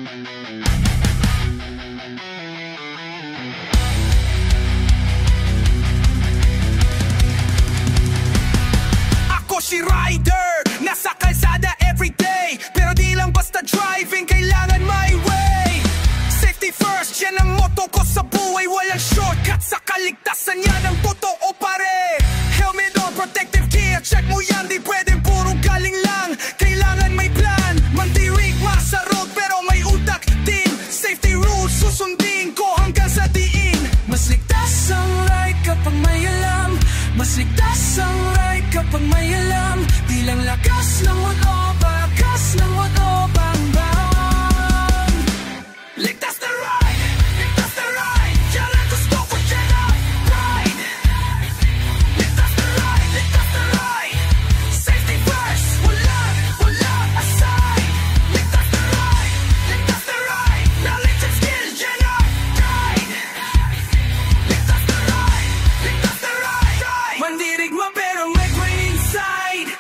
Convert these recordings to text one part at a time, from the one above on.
Ako si Rider, nasa kalsada everyday, pero di lang basta driving, kailangan my way. Safety first, yan ang motto ko sa buhay. Walang shortcut sa kaligtasan, yan ang totoo pare. Helmet on, protective gear, check mo yan, di pwedeng puro galing lang. Kailangan may plan, mandirigma sa road pero may utak din. Safety rules, susundin ko hanggang sa diin. Mas ligtas ang ride kapag may alam, mas ligtas ang ride kapag may alam. Di lang lakas ng motor, bakas ng motor, bang bang. Ligtas na ride, ligtas na ride, yan ang gusto ko, yan ang ride. Ligtas na ride, safety first, walang aside. Ligtas na ride, knowledge and skill, yan ang ride. Ligtas na ride, mandirigma pero may brain inside.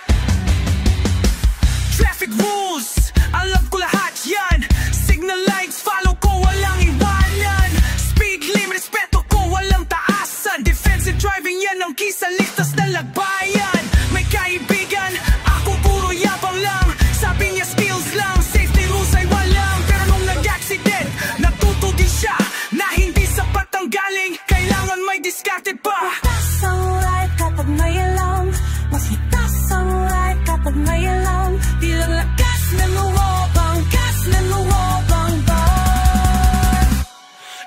Traffic rules, alam ko lahat yan. Signal lights, follow ko, walang iwanan. Speed limit, respeto ko, walang taasan. Defensive driving, yan ang kisa, ligtas na lagbayan. May kaibigan, ako puro yabang lang. Sabi niya skills lang, safety rules ay walang. Pero nung nag-accident, natuto din siya na hindi sapat ang galing, kailangan may discarded pa. Ligtas ang ride kapag may alam, mas ligtas ang ride kapag may alam. Di lang lakas na nuwabang, gas na nuwabang bang.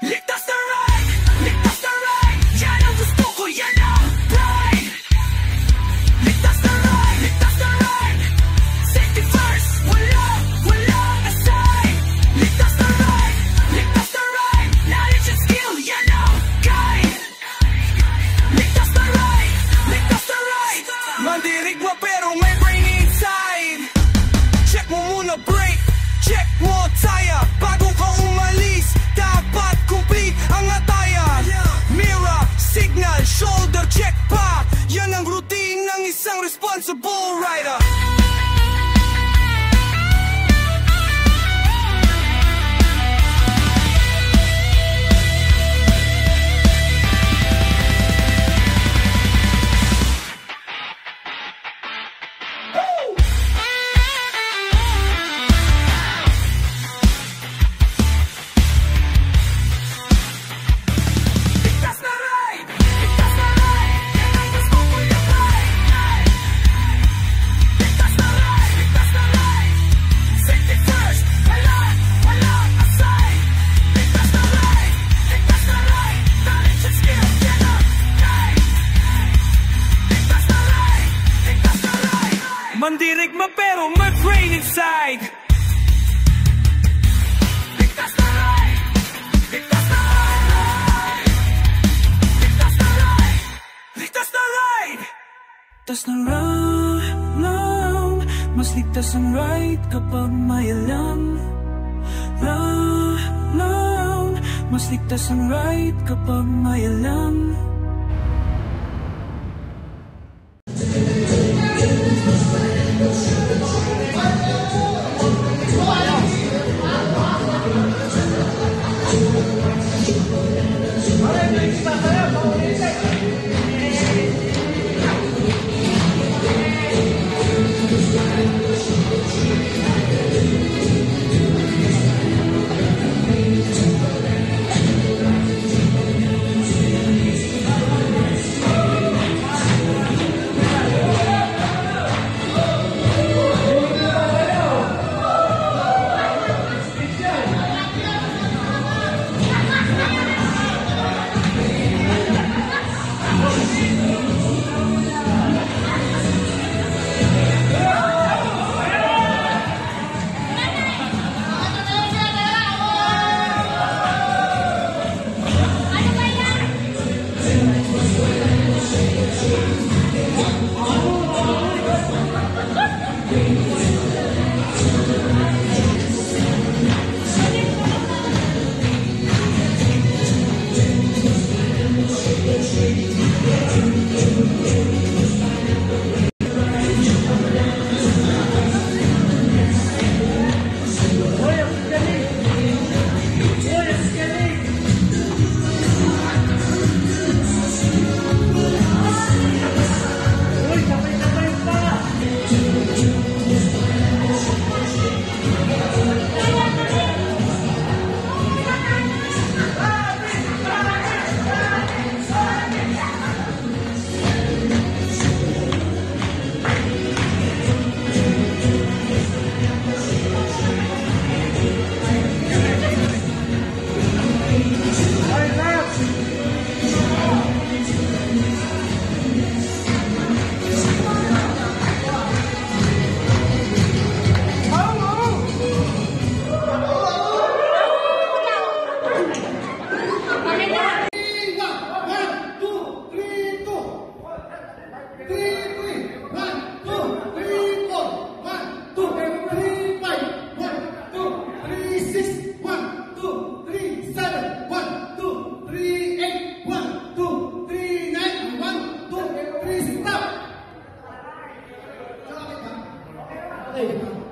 Ligtas na ride, yan ang gusto ko, yan ang pride. Ligtas na ride, safety first, walang aside. Ligtas na ride, knowledge and skill, yan ang guide. Ligtas na ride, mandirigma pero may brain inside. Check mo muna brake, check mo tire, bago ka umalis, dapat complete ang attire. Mirror, signal, shoulder check pa, yan ang routine ng isang responsible rider. Ligtas na ride, yan ang gusto ko, yan ride. Ligtas na ride, safety first, walang aside. Ligtas na ride, knowledge and skill, yan ang guide. Ligtas na ride, mandirigma pero may brain inside. Ligtas na ride, ligtas na ride, ligtas na ride, ligtas na ride. Ligtas na ride, mas ligtas ang ride kapag may alam. Mas ligtas ang ride kapag may alam. Okay.